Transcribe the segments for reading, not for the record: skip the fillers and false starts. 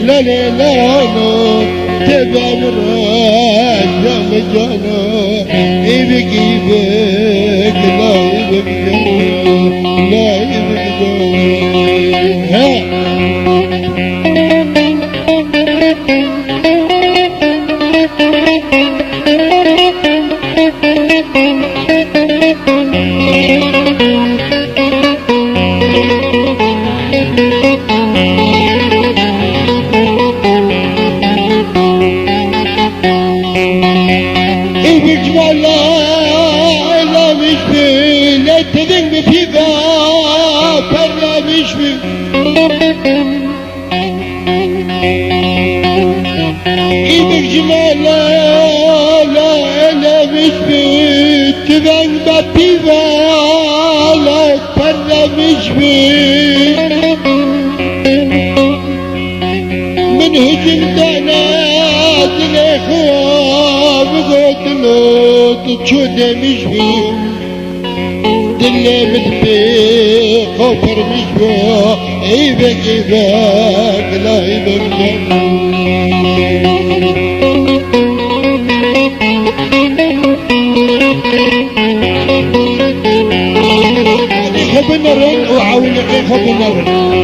لا لا لا تبان راجع مجانا يبك يبك لا يبك لا يبك من هجم دانات الإخواب قتلوت تشود مشبي دلي مدبي خطر مشبي إيبك إيبك لا إيبك خبنرن وعاونك خبنرن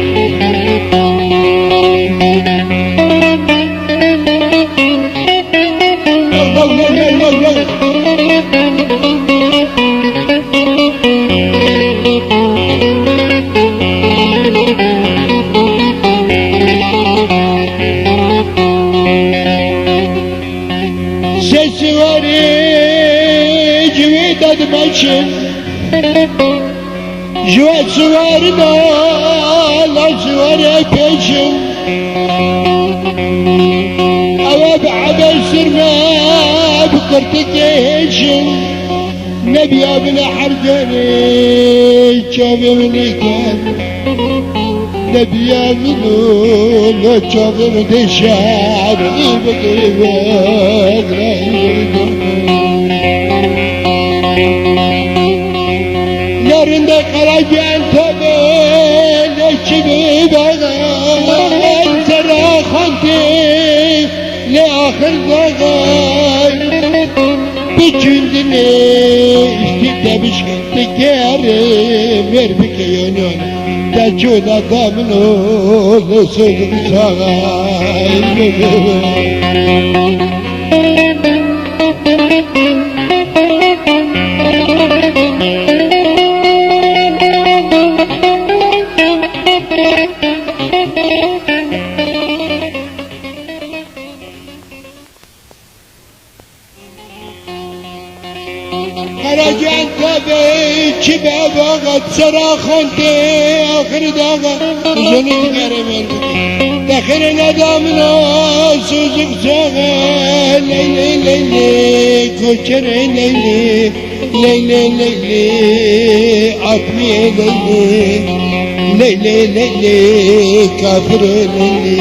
سسواري جويدة دمشن جوات سوارنا لا سواري بيشن أواب عبا سرنا بقرتك يهشن نبي ابن حرجاني شافي مني كان نبي ابنو لا شافي مني شعر إيبك إيبك لا إيبك yarında kalacağın tabi leşimi bağay serahanti le ahir bağay bir cündini işte demiş tekerim ver bir kıyonun Tecun adamın oğlu sözüm sağay Karacan tabi çibe bağat sarahanti ahir dağa uzunun geremen Dekhirin adamına sözüm sağa Leyli leyli koçere leyli Leyli leyli atmiye leyli Leyli leyli kafir leyli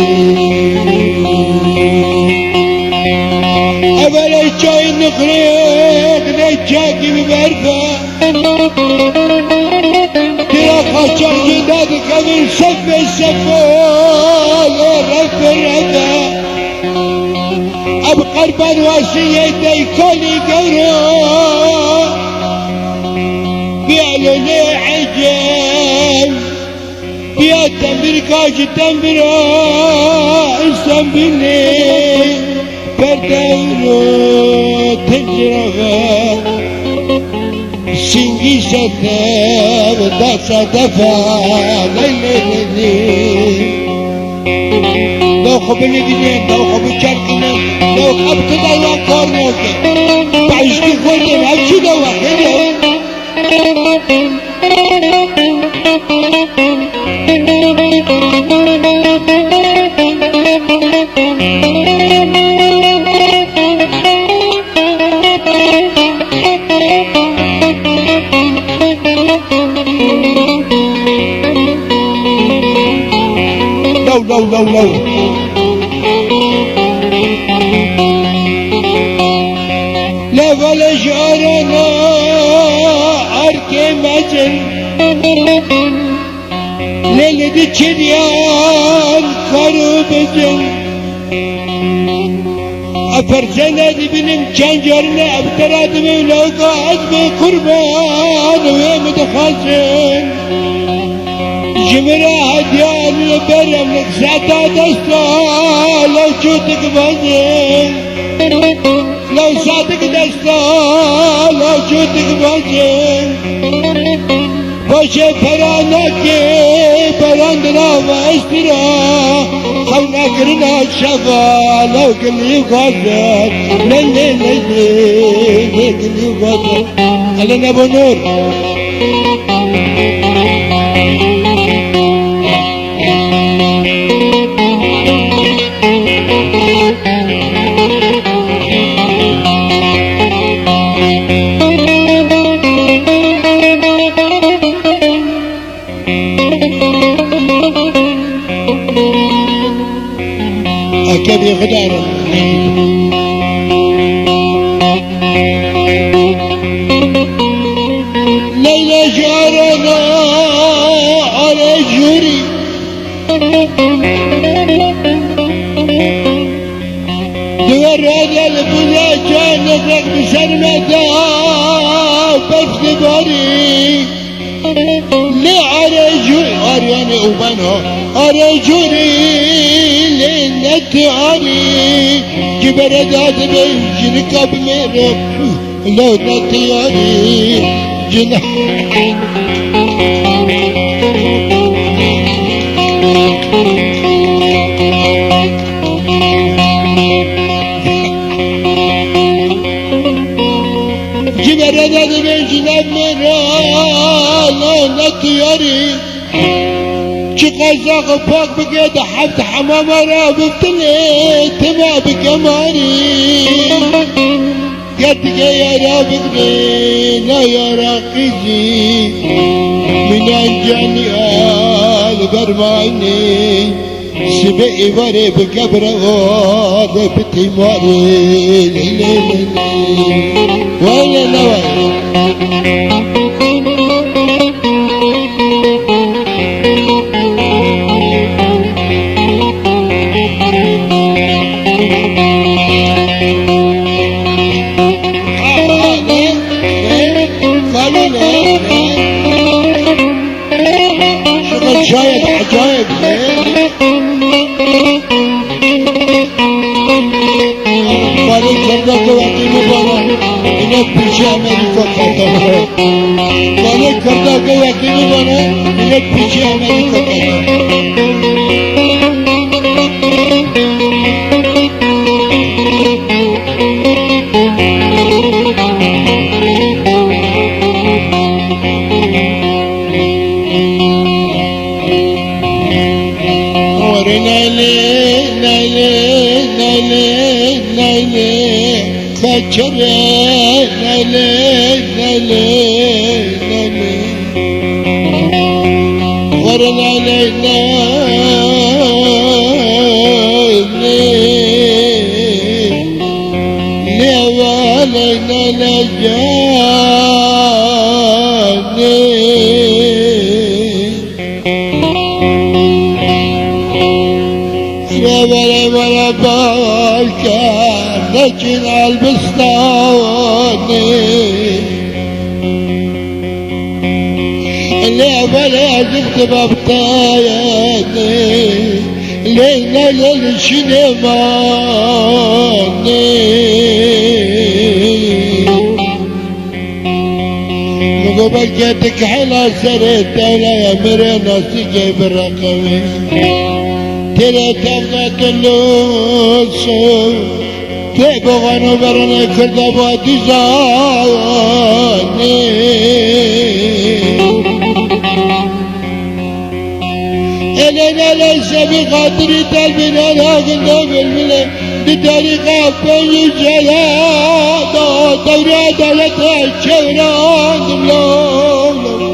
Evvel çayını kırık necca gibi verfe Tira kaçar giderdi kabir sefe sefe Refe refe Ab karban vasiyete koli gavra Bi'alene acem Bi'atem bir kaçı tembira İslam birliği Perdevru tecrübe Singi sefer dasa defa Leyleyli Lو خبني جنين لو خبي شرقنا لو خبت دوا كورنوك بعيش كي خودم همشي دوا خيري لو لا ولا شعرنا أركي مجن ليلة تشريان كارو بجن أفرجنا دي بنم جنجرنا أبتراد من لو قاعد بقربان ومتخلصن جمرة هديان لبرم لك ساعتا دستا لو شوتك بزن لو ساعتك دستا لو شوتك بزن باشه پرانك براندنا و اشترا خونا کرنا شفا لو كلي غزر للي كلي غزر علينا ابو نور أكبي غدارة ليلى جارنا على جوري دور هذا البلا كان نفرق بسرمتا بس باري لي على جوري أرياني أبانا على جوري نتياري جبردات بيجنك بميرك لو نتياري جنح جبردات بيجنك بميرك لو نتياري قزاق فوق بقيت حبت حمامة رابطني تما بكماني قد يا رابطني لا يا راقيجي من انجاني آل برماني سبئي وري بكبر غاد بتيماري ليلي وين نوي عجايب عجايب مالك كردك وقتي مبانا إنك بيجامني فقطة مالك كردك وقتي مبانا إنك بيجامني فقطة فجرة ورنا لينا لينا لجاني ولا بالك لكن البستاني اللي بلا جبت ببطايني لينا للشنماني مقبل جاتك حلا سرت ولا يا مرينا سجي بالرقمي ترى تبغى تلوسو تبغانو برنه کرده با دیزانی سبي خاطري تلبين أنا قلنا بالبلة لطريقة بين الجلاد دورة دولة الشوران دملولو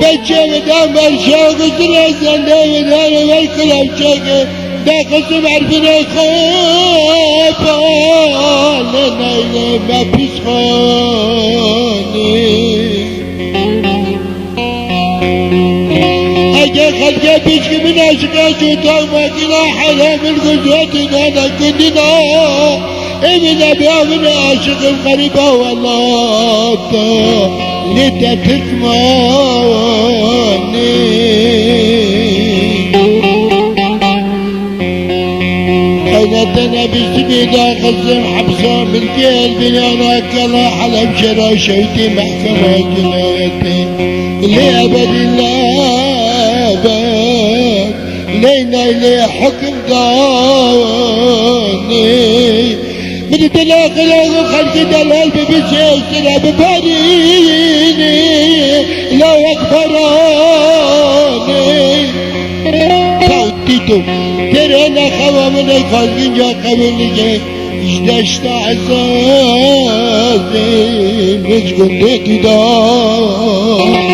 بچه بدم بر شاق سرزنده بدن والکلم چاقه دا قسم عرفنا خوابان نایل ما پیش خانه اگه خلقه پیش که من عشقه شوتا ماکینا حالا من گذوات نانا کندنا امنا بیا من عاشق الغریبه والله تا لتا تتماني حينتنا بسبيدا خزم حبسة من قلبي انا كلا حلب شرا شوتي محكمة جنايتي لأبد الأبد لينا إلي حكم داني من تلاقي خلق دلال ببسيسنا ببانيني لا يكبراني صوتيتو ترينا خوا من الخلقين جا قبل جاي اشتشت عزازي مش قلت داني